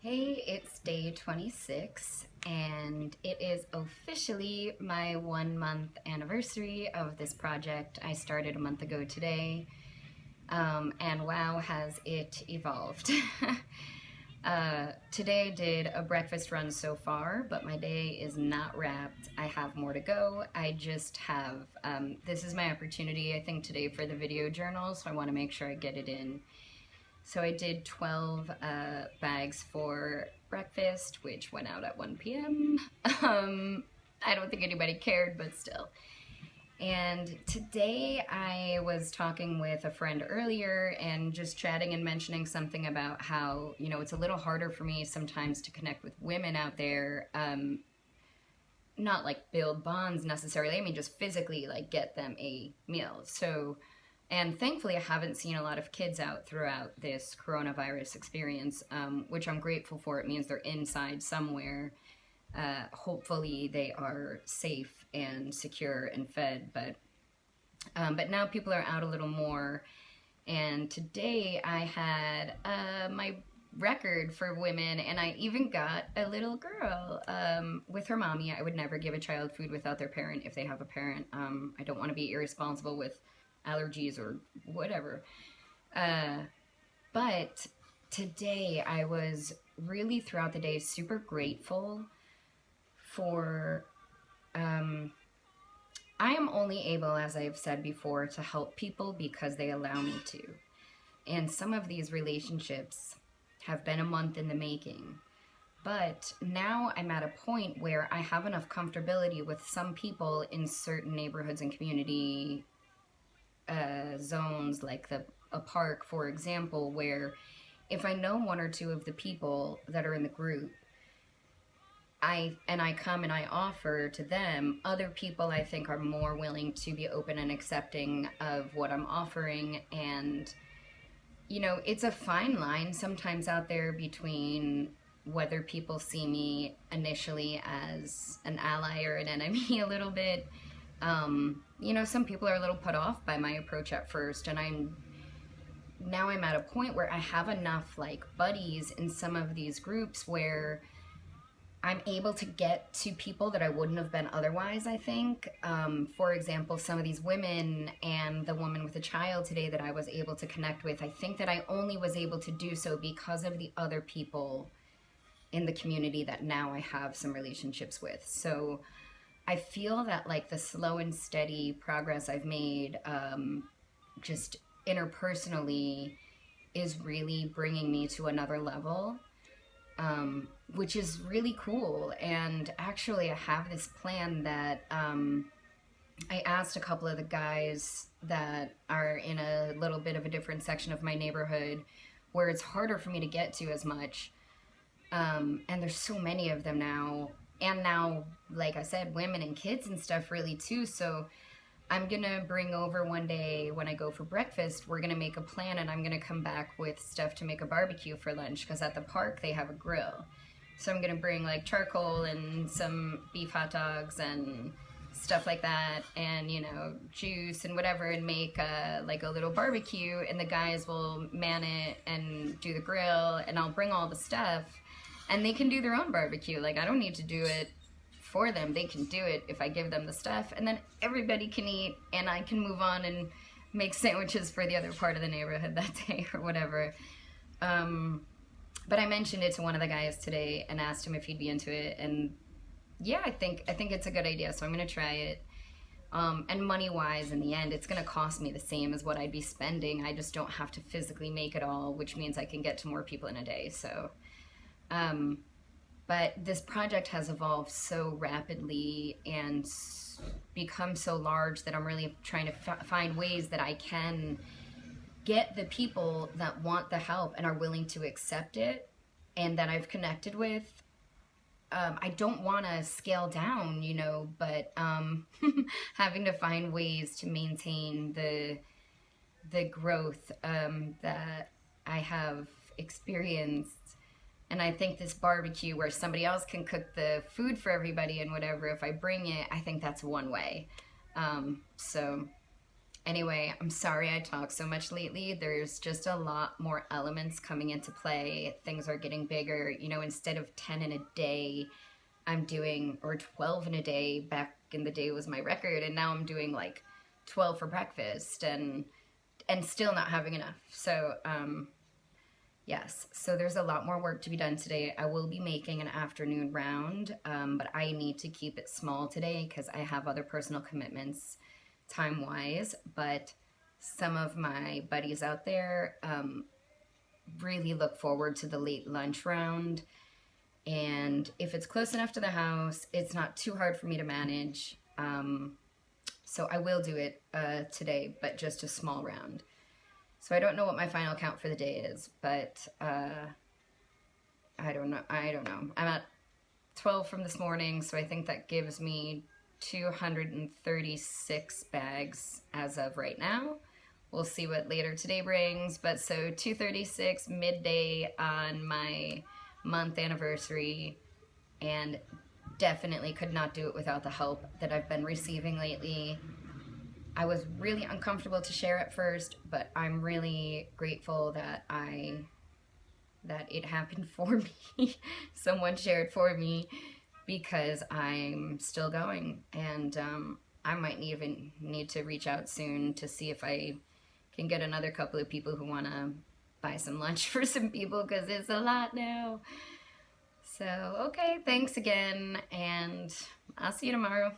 Hey, it's day 26, and it is officially my 1 month anniversary of this project. I started a month ago today, and wow, has it evolved. Today I did a breakfast run so far, but my day is not wrapped. I have more to go. I just have, this is my opportunity, I think, today for the video journal, so I want to make sure I get it in. So I did 12 bags for breakfast, which went out at 1 p.m. I don't think anybody cared, but still. And today I was talking with a friend earlier and just chatting and mentioning something about how, it's a little harder for me sometimes to connect with women out there. Not like build bonds necessarily, I mean just physically like get them a meal. And thankfully, I haven't seen a lot of kids out throughout this coronavirus experience, which I'm grateful for. It means they're inside somewhere. Hopefully, they are safe and secure and fed. But now people are out a little more. And today, I had my record for women, and I even got a little girl with her mommy. I would never give a child food without their parent if they have a parent. I don't want to be irresponsible with allergies or whatever. But today I was really throughout the day super grateful for. I am only able, as I've said before, to help people because they allow me to. And some of these relationships have been a month in the making. But now I'm at a point where I have enough comfortability with some people in certain neighborhoods and community zones, like a park, for example, where if I know one or two of the people that are in the group, I come and I offer to them, other people I think are more willing to be open and accepting of what I'm offering. And it's a fine line sometimes out there between whether people see me initially as an ally or an enemy a little bit. Some people are a little put off by my approach at first, and I'm at a point where I have enough like buddies in some of these groups where I'm able to get to people that I wouldn't have been otherwise, I think. For example, some of these women and the woman with a child today that I was able to connect with, I think that I only was able to do so because of the other people in the community that now I have some relationships with. So I feel that like the slow and steady progress I've made just interpersonally is really bringing me to another level, which is really cool. And actually I have this plan that I asked a couple of the guys that are in a little bit of a different section of my neighborhood where it's harder for me to get to as much. And there's so many of them now. And now, like I said, women and kids and stuff really too. So I'm going to bring over one day when I go for breakfast, we're going to make a plan and I'm going to come back with stuff to make a barbecue for lunch because at the park they have a grill. So I'm going to bring like charcoal and some beef hot dogs and stuff like that and, juice and whatever and make like a little barbecue, and the guys will man it and do the grill, and I'll bring all the stuff. And they can do their own barbecue. Like, I don't need to do it for them. They can do it if I give them the stuff. And then everybody can eat, and I can move on and make sandwiches for the other part of the neighborhood that day or whatever. But I mentioned it to one of the guys today and asked him if he'd be into it. And yeah, I think it's a good idea. So I'm going to try it. And money-wise, in the end, it's going to cost me the same as what I'd be spending. I just don't have to physically make it all, which means I can get to more people in a day. So... but this project has evolved so rapidly and become so large that I'm really trying to find ways that I can get the people that want the help and are willing to accept it and that I've connected with. I don't want to scale down, but having to find ways to maintain the growth that I have experienced. And I think this barbecue where somebody else can cook the food for everybody and whatever, if I bring it, I think that's one way. So Anyway, I'm sorry I talk so much lately. There's just a lot more elements coming into play. Things are getting bigger. You know, instead of 10 in a day, I'm doing, or 12 in a day. Back in the day was my record, and now I'm doing like 12 for breakfast and still not having enough. So, yes, so there's a lot more work to be done today. I will be making an afternoon round, but I need to keep it small today because I have other personal commitments time-wise. But some of my buddies out there really look forward to the late lunch round. And if it's close enough to the house, it's not too hard for me to manage. So I will do it today, but just a small round. So I don't know what my final count for the day is, but I don't know. I'm at 12 from this morning, so I think that gives me 236 bags as of right now. We'll see what later today brings, but so 236 midday on my month anniversary, and definitely could not do it without the help that I've been receiving lately. I was really uncomfortable to share at first, but I'm really grateful that it happened for me. Someone shared for me because I'm still going, and I might even need to reach out soon to see if I can get another couple of people who want to buy some lunch for some people because it's a lot now. So, okay, thanks again, and I'll see you tomorrow.